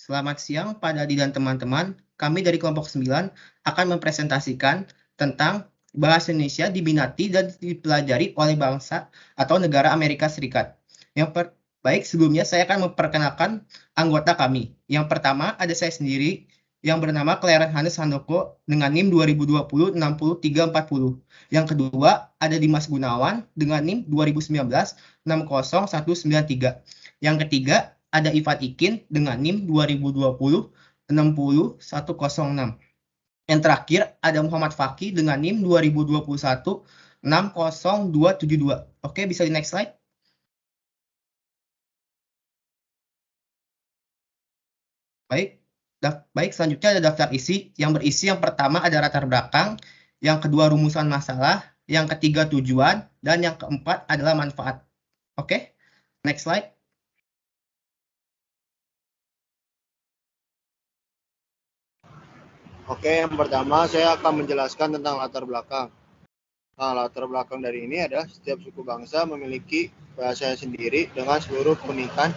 Selamat siang Pak Dadi dan teman-teman. Kami dari kelompok 9 akan mempresentasikan tentang bahasa Indonesia diminati dan dipelajari oleh bangsa atau negara Amerika Serikat. Baik, sebelumnya saya akan memperkenalkan anggota kami. Yang pertama ada saya sendiri yang bernama Clarence Hannes Handoko dengan NIM 2020 60340. Yang kedua ada Dimas Gunawan dengan NIM 2019 60193. Yang ketiga ada Ivan Ikin dengan NIM 2020 60106. Yang terakhir ada Muhammad Fakih dengan NIM 2021 60272. Oke, bisa di next slide. Baik, selanjutnya ada daftar isi yang berisi yang pertama ada latar belakang, yang kedua rumusan masalah, yang ketiga tujuan, dan yang keempat adalah manfaat. Oke, next slide. Oke, yang pertama saya akan menjelaskan tentang latar belakang. Nah, latar belakang dari ini adalah setiap suku bangsa memiliki bahasanya sendiri dengan seluruh keunikan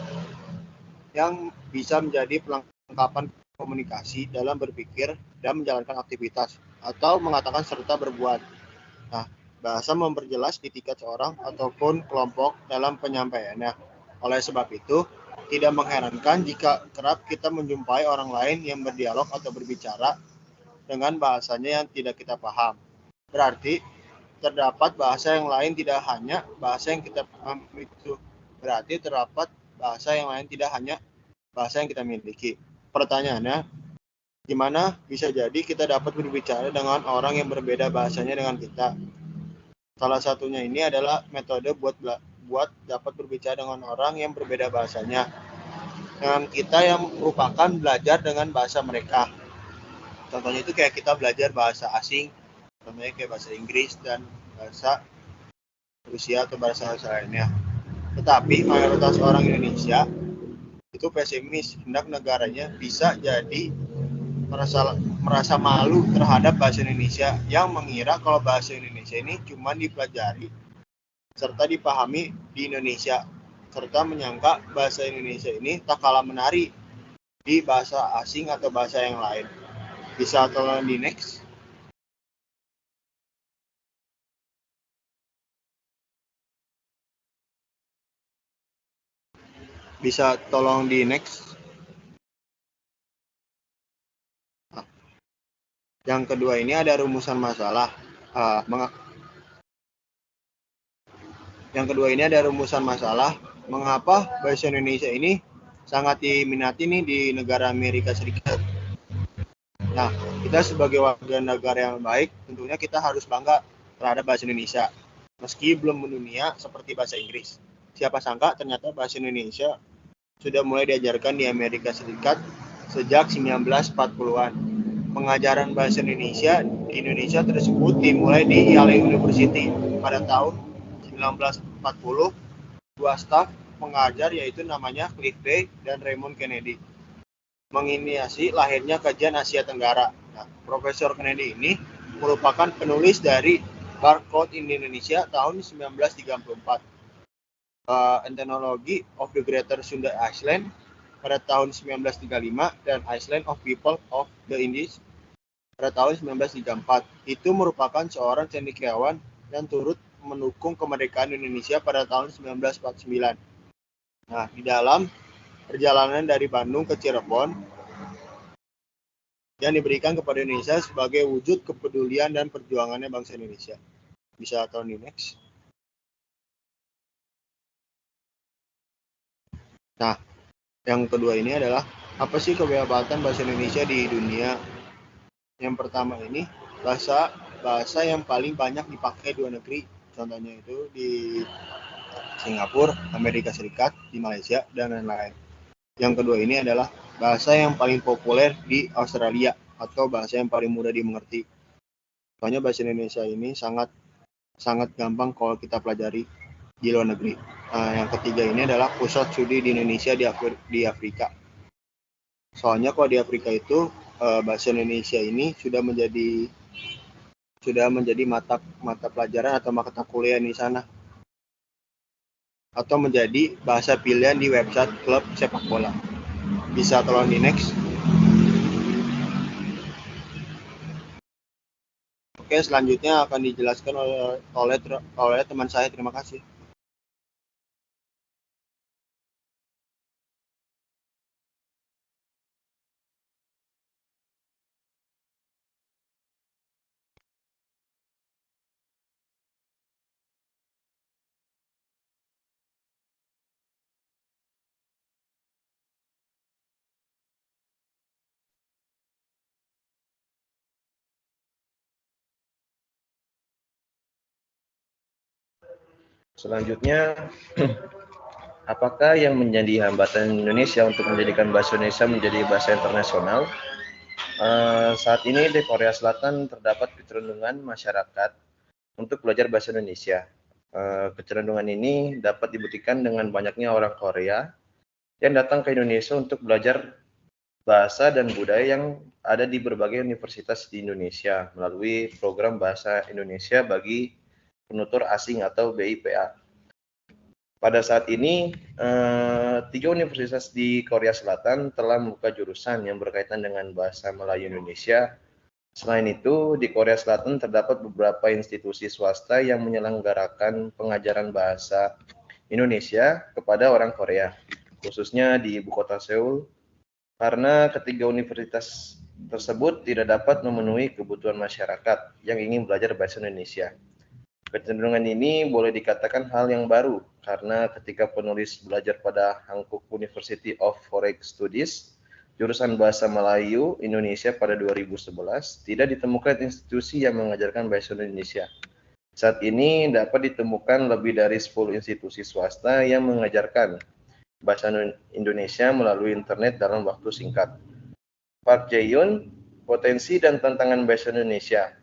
yang bisa menjadi perlengkapan komunikasi dalam berpikir dan menjalankan aktivitas atau mengatakan serta berbuat. Nah, bahasa memperjelas etikat seorang ataupun kelompok dalam penyampaiannya. Oleh sebab itu, tidak mengherankan jika kerap kita menjumpai orang lain yang berdialog atau berbicara dengan bahasanya yang tidak kita paham. Berarti terdapat bahasa yang lain tidak hanya bahasa yang kita paham itu. Berarti terdapat bahasa yang lain tidak hanya bahasa yang kita miliki. Pertanyaannya, gimana bisa jadi kita dapat berbicara dengan orang yang berbeda bahasanya dengan kita? Salah satunya ini adalah metode buat dapat berbicara dengan orang yang berbeda bahasanya dengan kita yang merupakan belajar dengan bahasa mereka. Contohnya itu kayak kita belajar bahasa asing, contohnya kayak bahasa Inggris dan bahasa Rusia atau bahasa lainnya. Tetapi mayoritas orang Indonesia itu pesimis, hendak negaranya bisa jadi merasa malu terhadap bahasa Indonesia, yang mengira kalau bahasa Indonesia ini cuma dipelajari serta dipahami di Indonesia, serta menyangka bahasa Indonesia ini tak kalah menarik di bahasa asing atau bahasa yang lain. Bisa tolong di next. Bisa tolong di next. Yang kedua ini ada rumusan masalah. Yang kedua ini ada rumusan masalah. Mengapa bahasa Indonesia ini sangat diminati nih di negara Amerika Serikat? Nah, kita sebagai warga negara yang baik, tentunya kita harus bangga terhadap bahasa Indonesia. Meski belum mendunia seperti bahasa Inggris. Siapa sangka ternyata bahasa Indonesia sudah mulai diajarkan di Amerika Serikat sejak 1940-an. Pengajaran bahasa Indonesia di Indonesia tersebut dimulai di Yale University pada tahun 1940. Dua staf pengajar yaitu namanya Cliff Day dan Raymond Kennedy menginisiasi lahirnya kajian Asia Tenggara. Nah, Profesor Kennedy ini merupakan penulis dari Barcode in Indonesia tahun 1934. Ethnology of the Greater Sunda Island pada tahun 1935 dan Island of People of the Indies pada tahun 1934. Itu merupakan seorang cendekiawan dan turut mendukung kemerdekaan Indonesia pada tahun 1949. Nah, di dalam perjalanan dari Bandung ke Cirebon yang diberikan kepada Indonesia sebagai wujud kepedulian dan perjuangannya bangsa Indonesia. Bisa tahun di next. Nah, yang kedua ini adalah apa sih kehebataan bahasa Indonesia di dunia? Yang pertama ini bahasa yang paling banyak dipakai di luar negeri. Contohnya itu di Singapura, Amerika Serikat, di Malaysia, dan lain-lain. Yang kedua ini adalah bahasa yang paling populer di Australia atau bahasa yang paling mudah dimengerti. Soalnya bahasa Indonesia ini sangat gampang kalau kita pelajari di luar negeri. Yang ketiga ini adalah pusat studi di Indonesia di Afrika. Soalnya kalau di Afrika itu bahasa Indonesia ini sudah menjadi mata pelajaran atau mata kuliah di sana, atau menjadi bahasa pilihan di website klub sepak bola. Bisa tolong di next. Oke, selanjutnya akan dijelaskan oleh teman saya. Terima kasih. Selanjutnya, apakah yang menjadi hambatan Indonesia untuk menjadikan bahasa Indonesia menjadi bahasa internasional? Saat ini di Korea Selatan terdapat kecenderungan masyarakat untuk belajar bahasa Indonesia. Kecenderungan ini dapat dibuktikan dengan banyaknya orang Korea yang datang ke Indonesia untuk belajar bahasa dan budaya yang ada di berbagai universitas di Indonesia melalui program Bahasa Indonesia bagi Penutur Asing atau BIPA. Pada saat ini, 3 universitas di Korea Selatan telah membuka jurusan yang berkaitan dengan bahasa Melayu Indonesia. Selain itu, di Korea Selatan terdapat beberapa institusi swasta yang menyelenggarakan pengajaran bahasa Indonesia kepada orang Korea, khususnya di ibu kota Seoul, karena ketiga universitas tersebut tidak dapat memenuhi kebutuhan masyarakat yang ingin belajar bahasa Indonesia. Kecenderungan ini boleh dikatakan hal yang baru, karena ketika penulis belajar pada Hankook University of Foreign Studies, jurusan Bahasa Melayu Indonesia pada 2011, tidak ditemukan institusi yang mengajarkan bahasa Indonesia. Saat ini dapat ditemukan lebih dari 10 institusi swasta yang mengajarkan bahasa Indonesia melalui internet dalam waktu singkat. Park Jae-yoon, potensi dan tantangan bahasa Indonesia.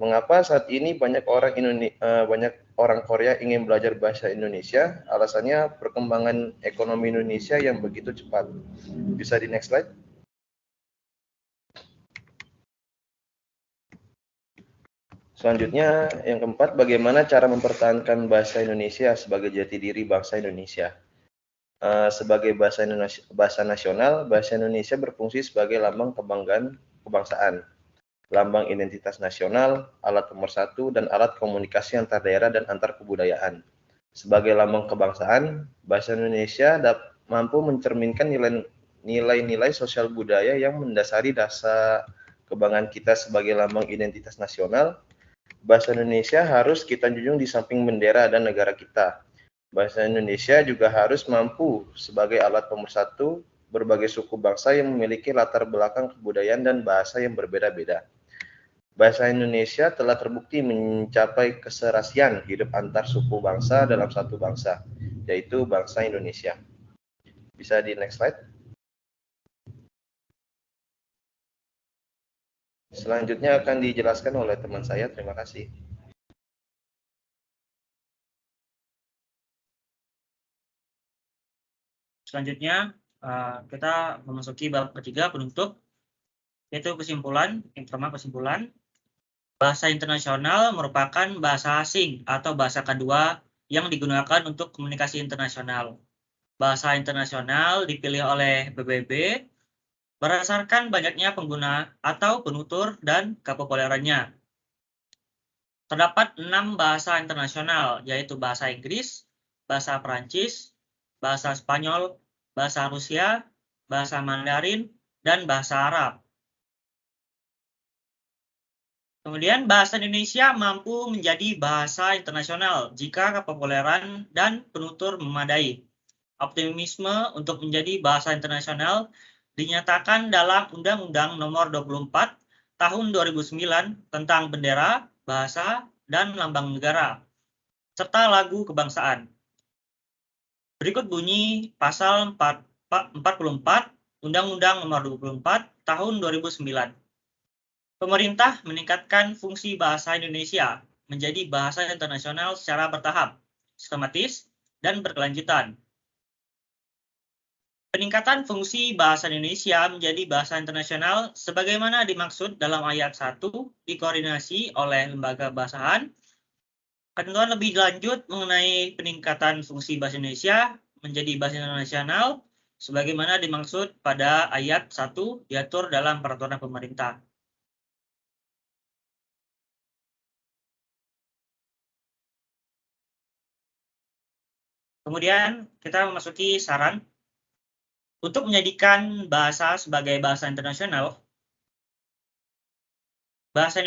Mengapa saat ini banyak orang Korea ingin belajar bahasa Indonesia? Alasannya perkembangan ekonomi Indonesia yang begitu cepat. Bisa di next slide. Selanjutnya, yang keempat, bagaimana cara mempertahankan bahasa Indonesia sebagai jati diri bangsa Indonesia? Sebagai bahasa nasional, bahasa Indonesia berfungsi sebagai lambang kebanggaan kebangsaan, lambang identitas nasional, alat pemersatu, dan alat komunikasi antar daerah dan antar kebudayaan. Sebagai lambang kebangsaan, bahasa Indonesia mampu mencerminkan nilai-nilai sosial budaya yang mendasari dasar kebanggaan kita sebagai lambang identitas nasional. Bahasa Indonesia harus kita junjung di samping bendera dan negara kita. Bahasa Indonesia juga harus mampu sebagai alat pemersatu berbagai suku bangsa yang memiliki latar belakang kebudayaan dan bahasa yang berbeda-beda. Bahasa Indonesia telah terbukti mencapai keserasian hidup antar suku bangsa dalam satu bangsa, yaitu bangsa Indonesia. Bisa di next slide. Selanjutnya akan dijelaskan oleh teman saya. Terima kasih. Selanjutnya, kita memasuki bab ketiga penutup, yaitu kesimpulan. Bahasa internasional merupakan bahasa asing atau bahasa kedua yang digunakan untuk komunikasi internasional. Bahasa internasional dipilih oleh PBB berdasarkan banyaknya pengguna atau penutur dan kepopulerannya. Terdapat 6 bahasa internasional, yaitu bahasa Inggris, bahasa Perancis, bahasa Spanyol, bahasa Rusia, bahasa Mandarin, dan bahasa Arab. Kemudian bahasa Indonesia mampu menjadi bahasa internasional jika kepopuleran dan penutur memadai. Optimisme untuk menjadi bahasa internasional dinyatakan dalam Undang-Undang Nomor 24 Tahun 2009 tentang bendera, bahasa, dan lambang negara, serta lagu kebangsaan. Berikut bunyi Pasal 44 Undang-Undang Nomor 24 Tahun 2009. Pemerintah meningkatkan fungsi bahasa Indonesia menjadi bahasa internasional secara bertahap, sistematis, dan berkelanjutan. Peningkatan fungsi bahasa Indonesia menjadi bahasa internasional sebagaimana dimaksud dalam ayat 1 dikoordinasi oleh lembaga bahasan. Ketentuan lebih lanjut mengenai peningkatan fungsi bahasa Indonesia menjadi bahasa internasional sebagaimana dimaksud pada ayat 1 diatur dalam peraturan pemerintah. Kemudian kita memasuki saran untuk menjadikan bahasa sebagai bahasa internasional. Bangsa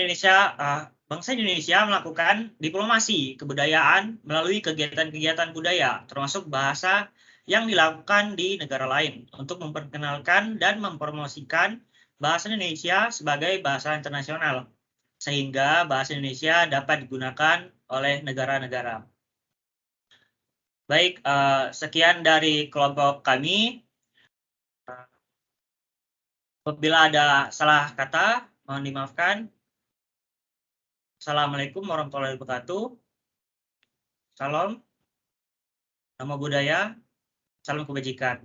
Indonesia melakukan diplomasi kebudayaan melalui kegiatan-kegiatan budaya, termasuk bahasa yang dilakukan di negara lain untuk memperkenalkan dan mempromosikan bahasa Indonesia sebagai bahasa internasional, sehingga bahasa Indonesia dapat digunakan oleh negara-negara. Baik, sekian dari kelompok kami. Apabila ada salah kata, mohon dimaafkan. Assalamualaikum warahmatullahi wabarakatuh. Salam, namo buddhaya, salam kebajikan.